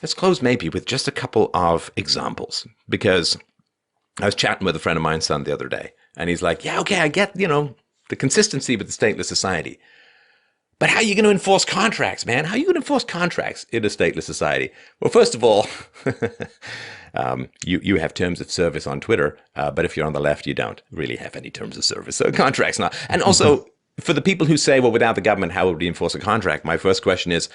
Let's close maybe with just a couple of examples, because I was chatting with a friend of mine's son the other day, and he's like, yeah, okay, I get, the consistency with the stateless society. But how are you going to enforce contracts, man? How are you going to enforce contracts in a stateless society? Well, first of all, you have terms of service on Twitter, but if you're on the left, you don't really have any terms of service. So contracts not. And also, for the people who say, well, without the government, how would we enforce a contract? My first question is,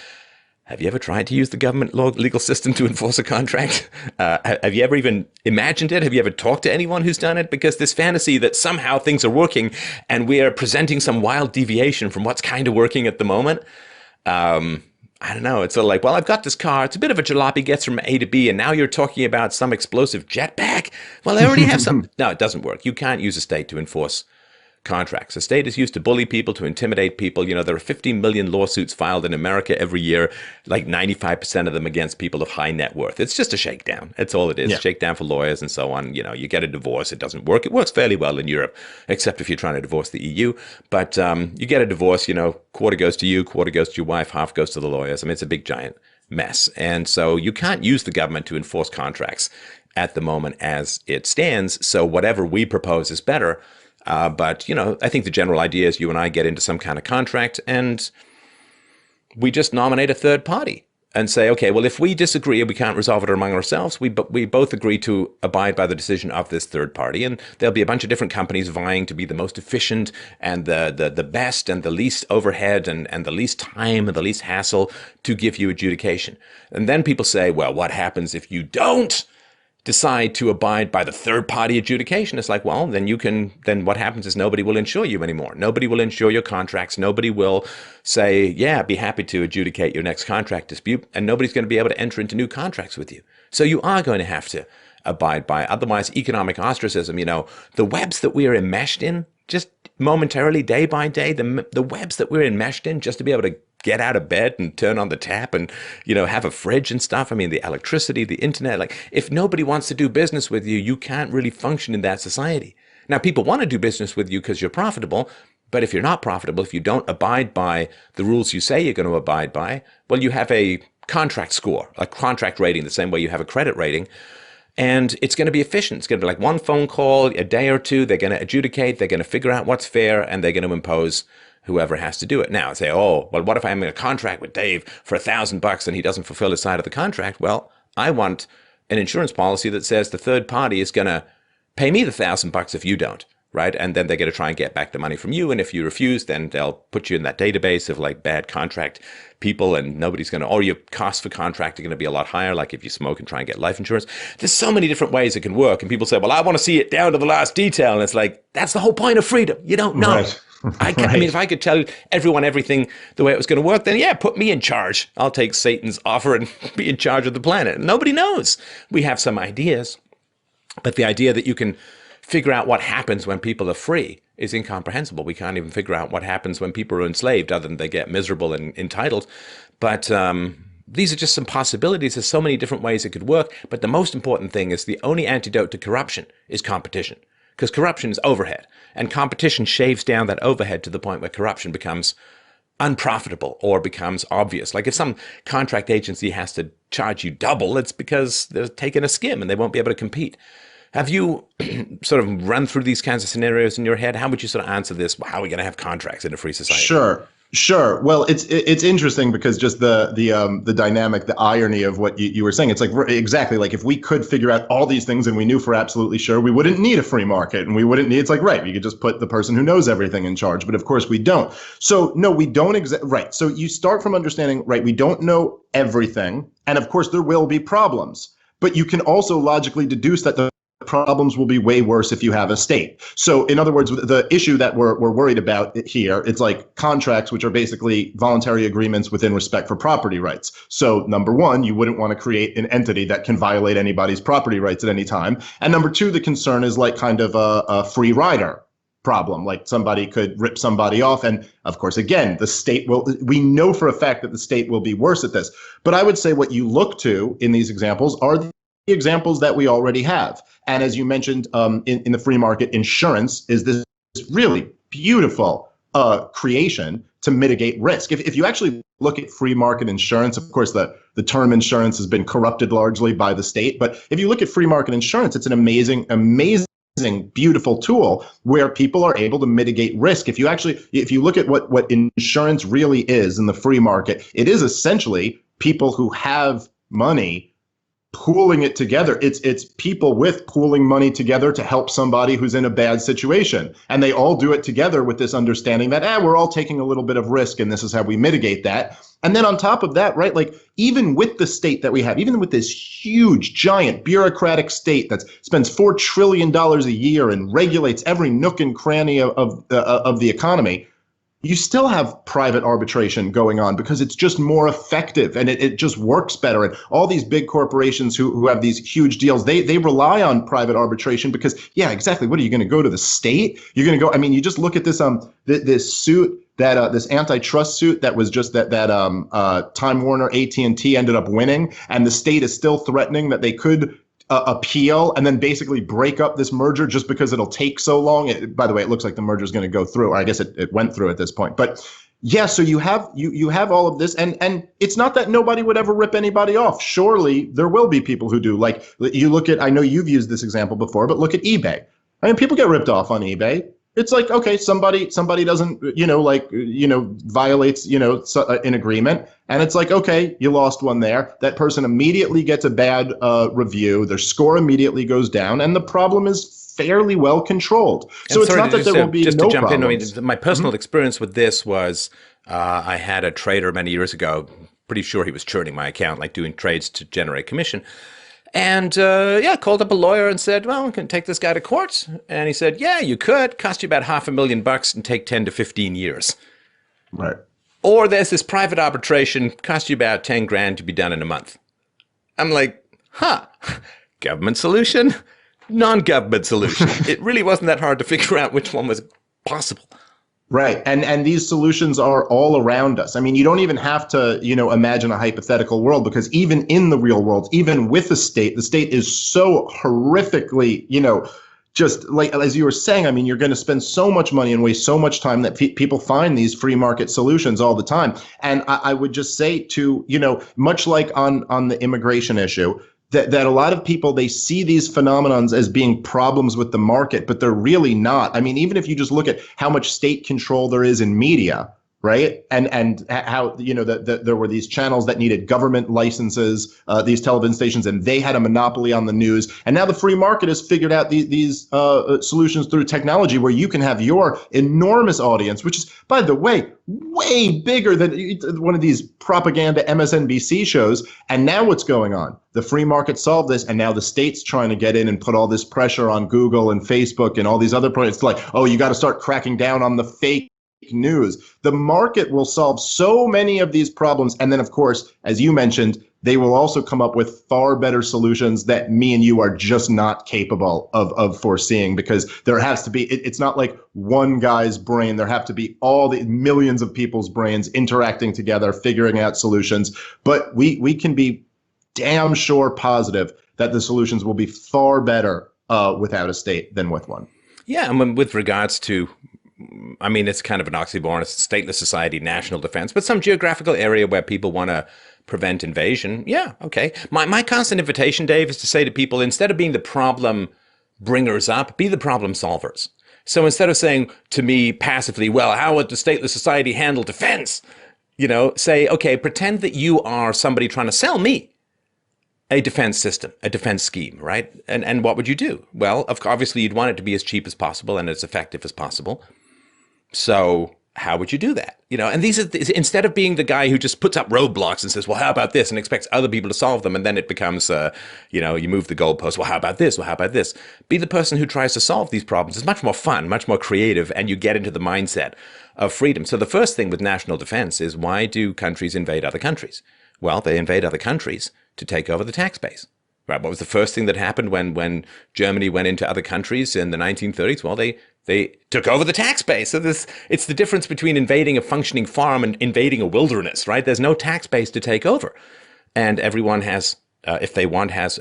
have you ever tried to use the government legal system to enforce a contract? Have you ever even imagined it? Have you ever talked to anyone who's done it? Because this fantasy that somehow things are working and we are presenting some wild deviation from what's kind of working at the moment. I don't know. It's sort of like, well, I've got this car. It's a bit of a jalopy, gets from A to B, and now you're talking about some explosive jetpack? Well, I already have some. No, it doesn't work. You can't use a state to enforce contracts. The state is used to bully people, to intimidate people. There are 50 million lawsuits filed in America every year, like 95% of them against people of high net worth. It's just a shakedown. That's all it is. Yeah. Shakedown for lawyers and so on. You get a divorce. It doesn't work. It works fairly well in Europe, except if you're trying to divorce the EU. But you get a divorce, quarter goes to you, quarter goes to your wife, half goes to the lawyers. I mean, it's a big, giant mess. And so you can't use the government to enforce contracts at the moment as it stands. So whatever we propose is better. But I think the general idea is you and I get into some kind of contract and we just nominate a third party and say, okay, well, if we disagree and we can't resolve it among ourselves, we both agree to abide by the decision of this third party. And there'll be a bunch of different companies vying to be the most efficient and the best and the least overhead and the least time and the least hassle to give you adjudication. And then people say, well, what happens if you don't decide to abide by the third-party adjudication? It's like, well, then what happens is nobody will insure you anymore. Nobody will insure your contracts. Nobody will say, yeah, be happy to adjudicate your next contract dispute, and nobody's going to be able to enter into new contracts with you. So you are going to have to abide by. Otherwise, economic ostracism, the webs that we are enmeshed in, just momentarily, day by day, the webs that we're enmeshed in just to be able to get out of bed and turn on the tap and, have a fridge and stuff. I mean, the electricity, the internet, like if nobody wants to do business with you, you can't really function in that society. Now, people want to do business with you because you're profitable. But if you're not profitable, if you don't abide by the rules you say you're going to abide by, well, you have a contract score, a contract rating, the same way you have a credit rating. And it's going to be efficient. It's going to be like one phone call, a day or two. They're going to adjudicate. They're going to figure out what's fair, and they're going to impose whoever has to do it. Now, say, oh, well, what if I'm in a contract with Dave for $1,000 and he doesn't fulfill his side of the contract? Well, I want an insurance policy that says the third party is going to pay me the $1,000 if you don't, right? And then they're going to try and get back the money from you. And if you refuse, then they'll put you in that database of like bad contract people, and nobody's going to, or your costs for contract are going to be a lot higher, like if you smoke and try and get life insurance. There's so many different ways it can work. And people say, well, I want to see it down to the last detail. And it's like, that's the whole point of freedom. You don't know. Right. I mean, if I could tell everyone everything the way it was going to work, then yeah, put me in charge. I'll take Satan's offer and be in charge of the planet. Nobody knows. We have some ideas, but the idea that you can figure out what happens when people are free is incomprehensible. We can't even figure out what happens when people are enslaved, other than they get miserable and entitled. But these are just some possibilities. There's so many different ways it could work. But the most important thing is the only antidote to corruption is competition. Because corruption is overhead, and competition shaves down that overhead to the point where corruption becomes unprofitable or becomes obvious. Like if some contract agency has to charge you double, it's because they're taking a skim and they won't be able to compete. Have you sort of run through these kinds of scenarios in your head? How would you sort of answer this? How are we going to have contracts in a free society? Sure. Well, it's interesting because just the dynamic, the irony of what you were saying. It's like exactly like if we could figure out all these things and we knew for absolutely sure, we wouldn't need a free market, and we wouldn't need. It's like right, we could just put the person who knows everything in charge, but of course we don't. So no, we don't. Right. So you start from understanding right. We don't know everything, and of course there will be problems, but you can also logically deduce that the problems will be way worse if you have a state. So in other words, the issue that we're worried about here, it's like contracts, which are basically voluntary agreements within respect for property rights. So number one, you wouldn't want to create an entity that can violate anybody's property rights at any time. And number two, the concern is like kind of a free rider problem, like somebody could rip somebody off. And of course, again, the state we know for a fact that the state will be worse at this. But I would say what you look to in these examples are the examples that we already have. And as you mentioned, in the free market, insurance is this really beautiful creation to mitigate risk. If you actually look at free market insurance, of course, the term insurance has been corrupted largely by the state. But if you look at free market insurance, it's an amazing, beautiful tool where people are able to mitigate risk. If you look at what insurance really is in the free market, it is essentially people who have money pooling it together. It's people with pooling money together to help somebody who's in a bad situation. And they all do it together with this understanding that, we're all taking a little bit of risk and this is how we mitigate that. And then on top of that, right, like even with the state that we have, even with this huge, giant bureaucratic state that spends $4 trillion a year and regulates every nook and cranny of the economy, you still have private arbitration going on because it's just more effective and it just works better. And all these big corporations who have these huge deals, they rely on private arbitration because, yeah, exactly. What are you going to go to the state? You're going to go. I mean, you just look at this this suit that this antitrust suit that was just that Time Warner AT&T ended up winning, and the state is still threatening that they could appeal and then basically break up this merger just because it'll take so long. By the way, it looks like the merger is going to go through, or I guess it went through at this point. But yeah, so you have all of this, and it's not that nobody would ever rip anybody off. Surely there will be people who do. Like you look at, I know you've used this example before, but look at eBay. I mean, people get ripped off on eBay. It's like, okay, somebody doesn't, violates, an agreement. And it's like, okay, you lost one there. That person immediately gets a bad review. Their score immediately goes down. And the problem is fairly well controlled. So it's not that there will be no problems. Just to jump in, I mean, my personal experience with this was I had a trader many years ago, pretty sure he was churning my account, like doing trades to generate commission. And called up a lawyer and said, well, we can take this guy to court. And he said, yeah, you could. Cost you about $500,000 and take 10 to 15 years. Right. Or there's this private arbitration, cost you about 10 grand to be done in a month. I'm like, government solution, non-government solution. It really wasn't that hard to figure out which one was possible. Right. And these solutions are all around us. I mean, you don't even have to, imagine a hypothetical world, because even in the real world, even with the state is so horrifically, just like, as you were saying, I mean, you're going to spend so much money and waste so much time that people find these free market solutions all the time. And I would just say to, much like on the immigration issue, that a lot of people, they see these phenomenons as being problems with the market, but they're really not. I mean, even if you just look at how much state control there is in media, right? And how, there were these channels that needed government licenses, these television stations, and they had a monopoly on the news. And now the free market has figured out these solutions through technology where you can have your enormous audience, which is, by the way, way bigger than one of these propaganda MSNBC shows. And now what's going on? The free market solved this, and now the state's trying to get in and put all this pressure on Google and Facebook and all these other products. It's like, oh, you got to start cracking down on the fake news. The market will solve so many of these problems. And then, of course, as you mentioned, they will also come up with far better solutions that me and you are just not capable of foreseeing, because there has to be, it's not like one guy's brain. There have to be all the millions of people's brains interacting together, figuring out solutions. But we can be damn sure positive that the solutions will be far better without a state than with one. Yeah, and with regards to, I mean, it's kind of an oxymoron. It's stateless society, national defense, but some geographical area where people want to prevent invasion. Yeah, okay. My constant invitation, Dave, is to say to people, instead of being the problem bringers up, be the problem solvers. So instead of saying to me passively, well, how would the stateless society handle defense? Say, okay, pretend that you are somebody trying to sell me a defense system, a defense scheme, right? And what would you do? Well, obviously, you'd want it to be as cheap as possible and as effective as possible. So how would you do that? And these are, instead of being the guy who just puts up roadblocks and says, well, how about this? And expects other people to solve them. And then it becomes, you move the goalpost. Well, how about this? Well, how about this? Be the person who tries to solve these problems. It's much more fun, much more creative, and you get into the mindset of freedom. So the first thing with national defense is, why do countries invade other countries? Well, they invade other countries to take over the tax base. Right? What was the first thing that happened when Germany went into other countries in the 1930s? Well, they took over the tax base. So it's the difference between invading a functioning farm and invading a wilderness, right? There's no tax base to take over, and everyone has, if they want, has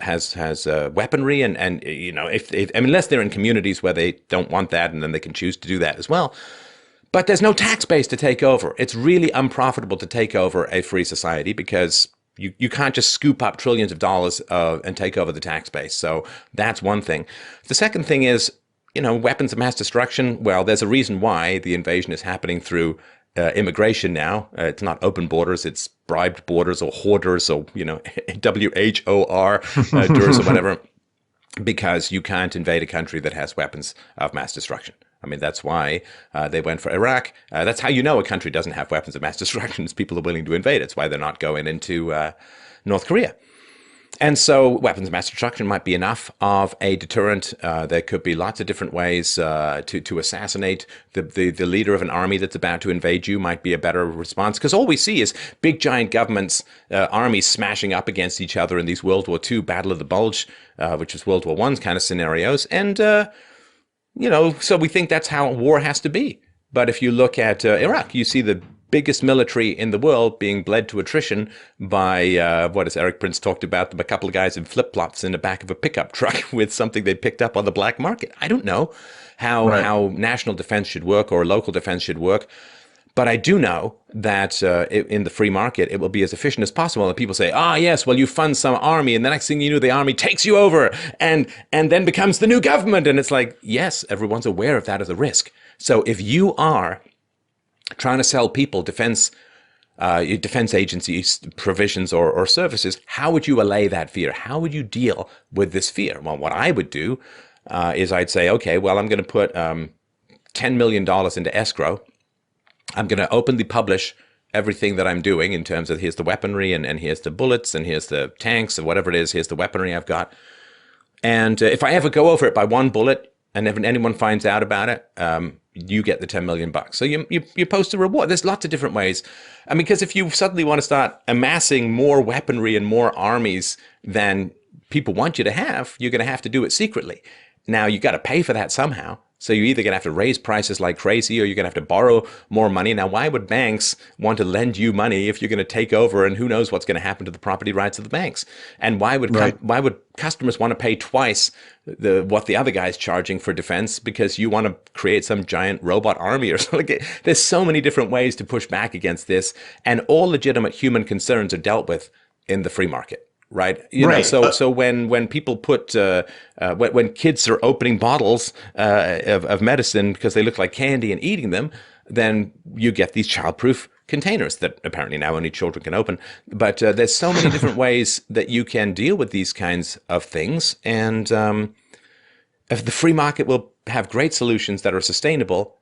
weaponry, and if unless they're in communities where they don't want that, and then they can choose to do that as well. But there's no tax base to take over. It's really unprofitable to take over a free society because you can't just scoop up trillions of dollars and take over the tax base. So that's one thing. The second thing is, weapons of mass destruction. Well, there's a reason why the invasion is happening through immigration now. It's not open borders, it's bribed borders or hoarders or, WHOR, DURS or whatever, because you can't invade a country that has weapons of mass destruction. I mean, that's why they went for Iraq. That's how you know a country doesn't have weapons of mass destruction, is people are willing to invade. It's why they're not going into North Korea. And so weapons of mass destruction might be enough of a deterrent. There could be lots of different ways to assassinate the leader of an army that's about to invade you might be a better response. Because all we see is big, giant governments, armies smashing up against each other in these World War II, Battle of the Bulge, which was World War I's kind of scenarios. And, so we think that's how war has to be. But if you look at Iraq, you see the biggest military in the world being bled to attrition by, what has Eric Prince talked about, a couple of guys in flip-flops in the back of a pickup truck with something they picked up on the black market. I don't know how national defense should work or local defense should work. But I do know that in the free market, it will be as efficient as possible. And people say, yes, well, you fund some army, and the next thing you know, the army takes you over and then becomes the new government. And it's like, yes, everyone's aware of that as a risk. So if you are trying to sell people defense agencies provisions or services, how would you allay that fear? How would you deal with this fear? Well, what I would do is I'd say, okay, well, I'm going to put $10 million into escrow. I'm going to openly publish everything that I'm doing in terms of here's the weaponry and here's the bullets and here's the tanks and whatever it is, here's the weaponry I've got. And if I ever go over it by one bullet and if anyone finds out about it, you get the 10 million bucks. So you post a reward. There's lots of different ways. I mean, because if you suddenly want to start amassing more weaponry and more armies than people want you to have, you're going to have to do it secretly. Now, you got to pay for that somehow. So you're either going to have to raise prices like crazy or you're going to have to borrow more money. Now, why would banks want to lend you money if you're going to take over and who knows what's going to happen to the property rights of the banks? And why would customers want to pay twice what the other guy's charging for defense because you want to create some giant robot army or something? There's so many different ways to push back against this, and all legitimate human concerns are dealt with in the free market. Right. So when people put when kids are opening bottles of medicine because they look like candy and eating them, then you get these childproof containers that apparently now only children can open. But there's so many different ways that you can deal with these kinds of things. And if the free market will have great solutions that are sustainable,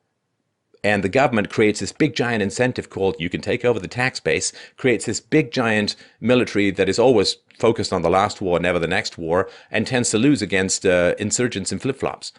and the government creates this big giant incentive called you can take over the tax base, creates this big giant military that is always focused on the last war, never the next war, and tends to lose against insurgents in flip-flops.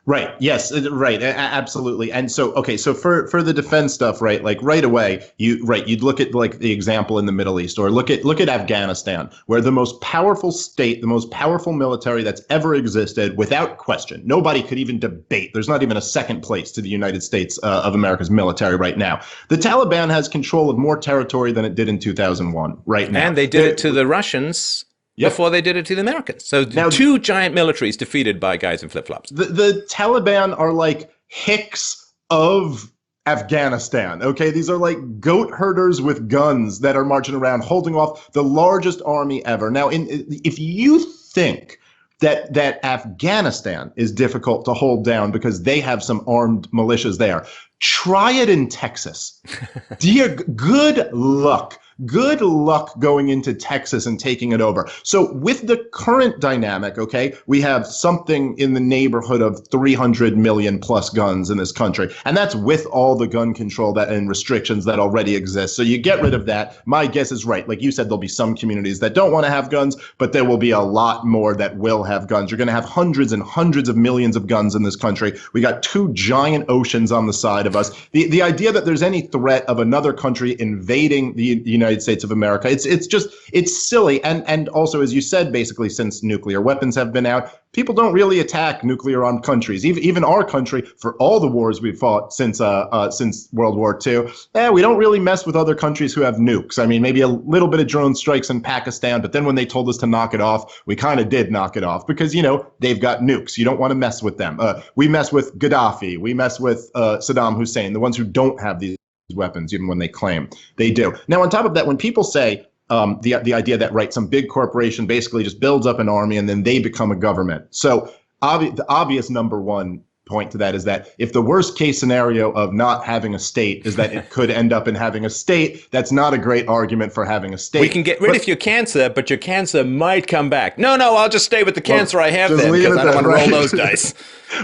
Right. Yes. Right. Absolutely. And so, okay. So for the defense stuff, right? Like right away, you'd look at like the example in the Middle East, or look at Afghanistan, where the most powerful state, the most powerful military that's ever existed, without question, nobody could even debate. There's not even a second place to the United States of America's military right now. The Taliban has control of more territory than it did in 2001 right now. And they did it to the Russians. Yep. Before they did it to the Americans. So now, two giant militaries defeated by guys in flip-flops. The Taliban are like Hicks of Afghanistan. Okay, these are like goat herders with guns that are marching around holding off the largest army ever. Now, if you think that Afghanistan is difficult to hold down because they have some armed militias there, try it in Texas. Dear, good luck. Good luck going into Texas and taking it over. So with the current dynamic, okay, we have something in the neighborhood of 300 million plus guns in this country. And that's with all the gun control and restrictions that already exist. So you get rid of that. My guess is right. Like you said, there'll be some communities that don't want to have guns, but there will be a lot more that will have guns. You're going to have hundreds and hundreds of millions of guns in this country. We got two giant oceans on the side of us. The idea that there's any threat of another country invading the United States of America. It's silly. And also, as you said, basically, since nuclear weapons have been out, people don't really attack nuclear armed countries. Even our country, for all the wars we've fought since World War II, we don't really mess with other countries who have nukes. I mean, maybe a little bit of drone strikes in Pakistan, but then when they told us to knock it off, we kind of did knock it off because, they've got nukes. You don't want to mess with them. We mess with Gaddafi. We mess with Saddam Hussein, the ones who don't have these weapons, even when they claim they do. Now, on top of that, when people say the idea that, some big corporation basically just builds up an army and then they become a government. So the obvious number one point to that is that if the worst case scenario of not having a state is that it could end up in having a state, that's not a great argument for having a state. We can get rid of your cancer, but your cancer might come back. No, I'll just stay with the cancer I have then because I don't want to roll those dice.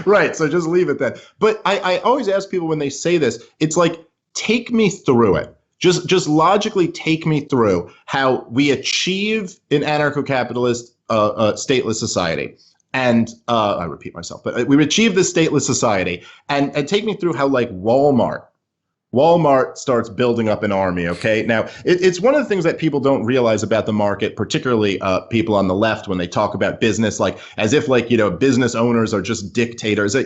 Right, so just leave it then. But I always ask people when they say this, it's like, take me through it. Just logically take me through how we achieve an anarcho-capitalist stateless society. And I repeat myself, but we achieve this stateless society and take me through how Walmart starts building up an army, okay? Now, it's one of the things that people don't realize about the market, particularly people on the left when they talk about business, as if business owners are just dictators.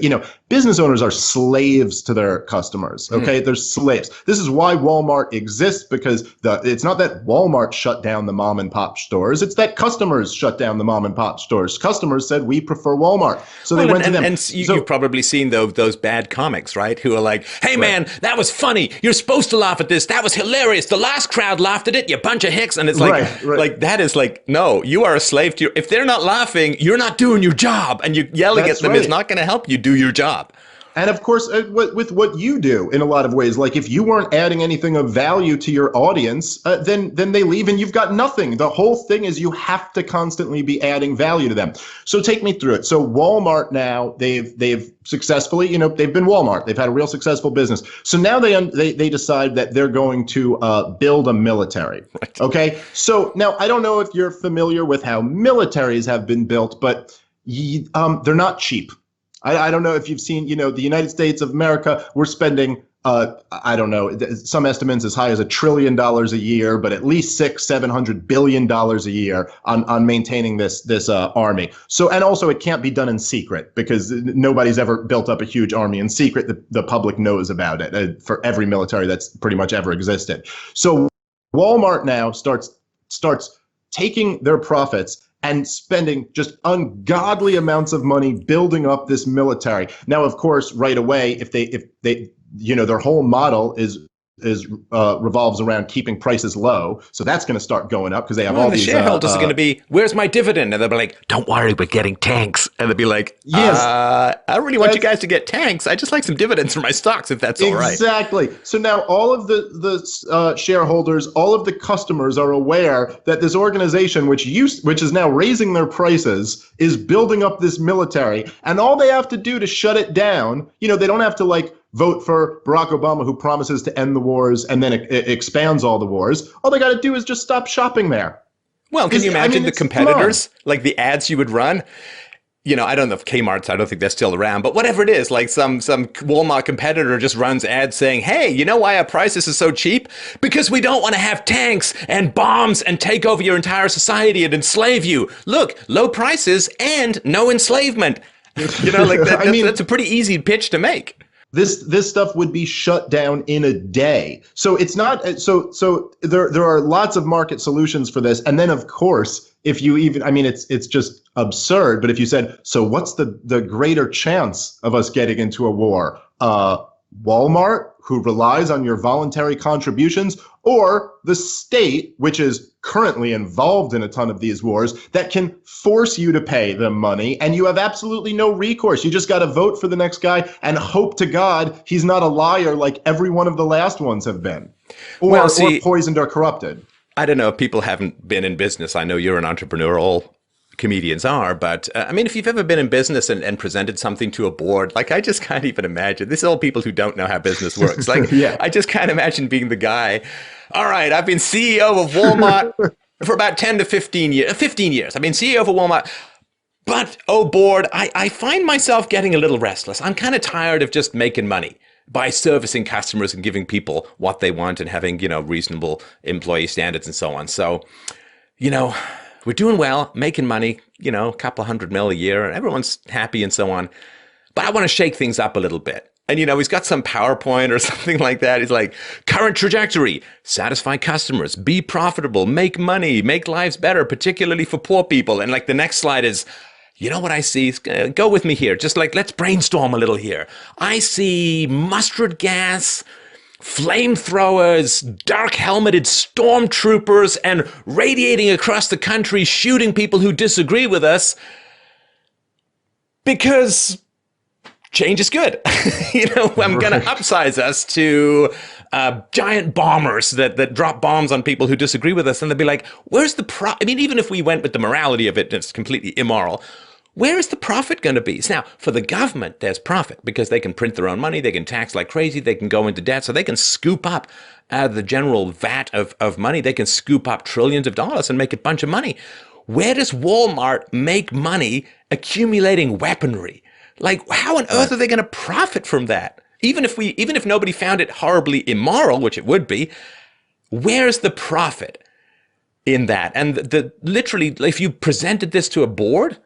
Business owners are slaves to their customers, okay? They're slaves. This is why Walmart exists, because it's not that Walmart shut down the mom and pop stores, it's that customers shut down the mom and pop stores. Customers said, we prefer Walmart. So they went to them. And you've probably seen those bad comics, right? Who are like, hey man, that was funny. You're supposed to laugh at this. That was hilarious. The last crowd laughed at it. You bunch of hicks. And it's like that is like, no, you are a slave to if they're not laughing, you're not doing your job. And you yelling at them is not going to help you do your job. And of course, with what you do in a lot of ways, like if you weren't adding anything of value to your audience, then they leave and you've got nothing. The whole thing is you have to constantly be adding value to them. So take me through it. So Walmart now, they've successfully, they've been Walmart. They've had a real successful business. So now they decide that they're going to build a military. Right. Okay. So now I don't know if you're familiar with how militaries have been built, but they're not cheap. I don't know if you've seen, the United States of America, we're spending, I don't know, some estimates as high as $1 trillion a year, but at least $700 billion a year on maintaining this army. So, and also it can't be done in secret because nobody's ever built up a huge army in secret. The public knows about it for every military that's pretty much ever existed. So Walmart now starts taking their profits and spending just ungodly amounts of money building up this military. Now, of course, right away, if they their whole model revolves around keeping prices low, so that's going to start going up because they have all these. The shareholders are going to be, "Where's my dividend?" And they'll be like, "Don't worry, we're getting tanks." And they'll be like, "Yes, I don't really want you guys to get tanks. I just like some dividends for my stocks, if that's all right." Exactly. So now all of the shareholders, all of the customers are aware that this organization, which is now raising their prices, is building up this military, and all they have to do to shut it down, they don't have to vote for Barack Obama, who promises to end the wars and then it expands all the wars. All they got to do is just stop shopping there. Well, can you imagine the competitors, like the ads you would run? I don't know if Kmart's, I don't think they're still around, but whatever it is, like some Walmart competitor just runs ads saying, hey, you know why our prices are so cheap? Because we don't want to have tanks and bombs and take over your entire society and enslave you. Look, low prices and no enslavement. That's a pretty easy pitch to make. This stuff would be shut down in a day. So it's not so there are lots of market solutions for this. And then of course, if you even it's just absurd, but if you said, so what's the greater chance of us getting into a war? Walmart, who relies on your voluntary contributions, or the state, which is currently involved in a ton of these wars, that can force you to pay them money, and you have absolutely no recourse. You just got to vote for the next guy and hope to God he's not a liar like every one of the last ones have been, or poisoned or corrupted. I don't know if people haven't been in business. I know you're an entrepreneur, all comedians are, but if you've ever been in business and presented something to a board, I just can't even imagine. This is all people who don't know how business works. Yeah. I just can't imagine being the guy. All right, I've been CEO of Walmart for about 10 to 15 years. 15 years. I've been CEO of Walmart. But, oh, board, I find myself getting a little restless. I'm kind of tired of just making money. by servicing customers and giving people what they want and having, reasonable employee standards and so on. So, we're doing well, making money, a couple of $100 million a year, and everyone's happy and so on. But I want to shake things up a little bit. And, he's got some PowerPoint or something like that. He's like, current trajectory, satisfy customers, be profitable, make money, make lives better, particularly for poor people. And like the next slide is, what I see? Go with me here. Just like, let's brainstorm a little here. I see mustard gas, flamethrowers, dark helmeted stormtroopers, and radiating across the country, shooting people who disagree with us because change is good. I'm going to upsize us to giant bombers that drop bombs on people who disagree with us. And they'll be like, where's the even if we went with the morality of it, it's completely immoral. Where is the profit going to be? Now, for the government, there's profit because they can print their own money. They can tax like crazy. They can go into debt. So they can scoop up the general vat of money. They can scoop up trillions of dollars and make a bunch of money. Where does Walmart make money accumulating weaponry? Like, how on earth are they going to profit from that? Even if nobody found it horribly immoral, which it would be, where's the profit in that? And literally, if you presented this to a board,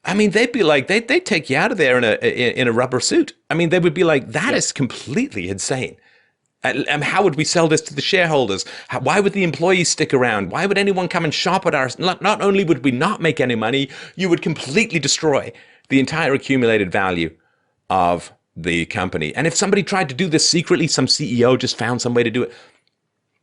they'd be like, they'd take you out of there in a rubber suit. They would be like, that is completely insane. And how would we sell this to the shareholders? Why would the employees stick around? Why would anyone come and shop at ours? Not only would we not make any money, you would completely destroy the entire accumulated value of the company. And if somebody tried to do this secretly, some CEO just found some way to do it,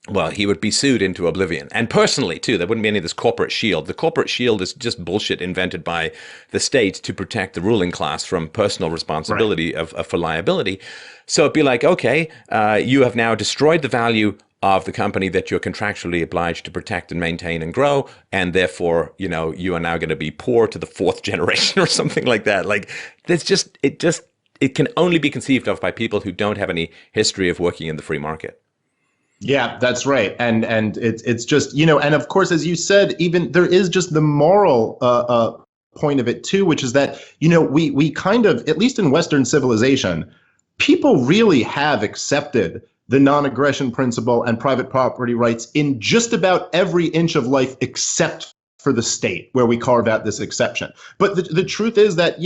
well, he would be sued into oblivion. And personally, too, there wouldn't be any of this corporate shield. The corporate shield is just bullshit invented by the state to protect the ruling class from personal responsibility for liability. So it'd be like, okay, you have now destroyed the value of the company that you're contractually obliged to protect and maintain and grow, and therefore, you are now going to be poor to the fourth generation or something like that. Like, it can only be conceived of by people who don't have any history of working in the free market. Yeah, that's right. And it's just, and of course, as you said, even there is just the moral point of it too, which is that, we kind of, at least in Western civilization, people really have accepted the non-aggression principle and private property rights in just about every inch of life except for the state, where we carve out this exception. But the truth is that,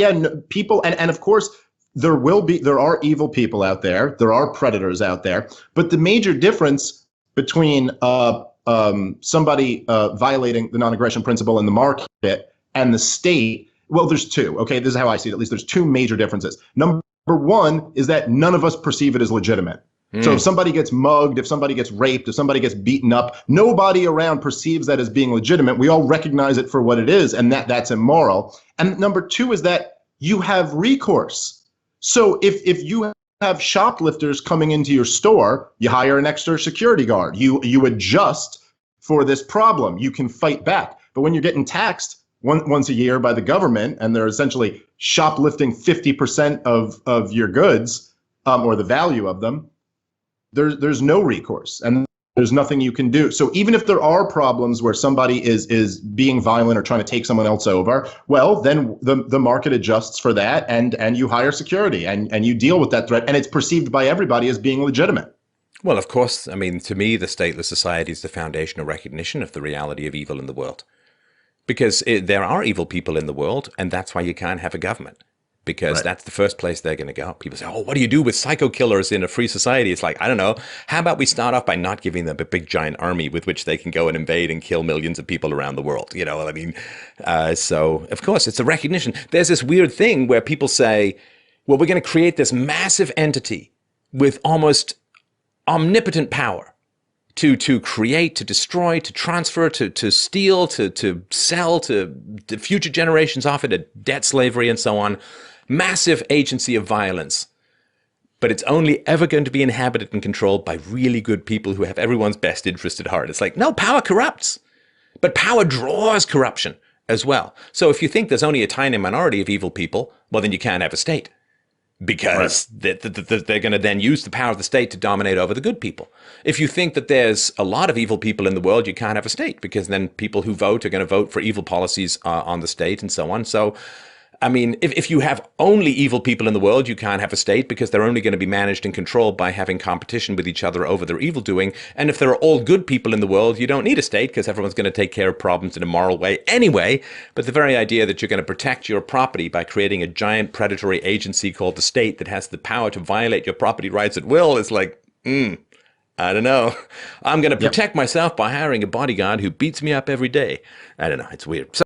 people, and of course, there are evil people out there. There are predators out there. But the major difference between somebody violating the non-aggression principle in the market and the state, well, there's two. Okay, this is how I see it. At least there's two major differences. Number one is that none of us perceive it as legitimate. So if somebody gets mugged, if somebody gets raped, if somebody gets beaten up, nobody around perceives that as being legitimate. We all recognize it for what it is, and that's immoral. And number two is that you have recourse. So if you have shoplifters coming into your store, you hire an extra security guard. You adjust for this problem. You can fight back. But when you're getting taxed once a year by the government, and they're essentially shoplifting 50% of your goods, or the value of them, there's no recourse, and there's nothing you can do. So even if there are problems where somebody is being violent or trying to take someone else over, well, then the market adjusts for that, and you hire security, and you deal with that threat, and it's perceived by everybody as being legitimate. Well, of course, to me, the stateless society is the foundational recognition of the reality of evil in the world. Because there are evil people in the world, and that's why you can't have a government. Because that's the first place they're going to go. People say, oh, what do you do with psycho killers in a free society? It's like, I don't know. How about we start off by not giving them a big giant army with which they can go and invade and kill millions of people around the world? You know what I mean? So, of course, it's a recognition. There's this weird thing where people say, well, we're going to create this massive entity with almost omnipotent power to create, to destroy, to transfer, to steal, to sell to future generations off into debt slavery and so on. Massive agency of violence. But it's only ever going to be inhabited and controlled by really good people who have everyone's best interest at heart. It's like, no, power corrupts. But power draws corruption as well. So if you think there's only a tiny minority of evil people, well, then you can't have a state. Because they're going to then use the power of the state to dominate over the good people. If you think that there's a lot of evil people in the world, you can't have a state, because then people who vote are going to vote for evil policies on the state and so on. So I mean, if you have only evil people in the world, you can't have a state because they're only going to be managed and controlled by having competition with each other over their evil doing. And if there are all good people in the world, you don't need a state because everyone's going to take care of problems in a moral way anyway. But the very idea that you're going to protect your property by creating a giant predatory agency called the state that has the power to violate your property rights at will is like, I don't know. I'm going to protect myself by hiring a bodyguard who beats me up every day. I don't know. It's weird. So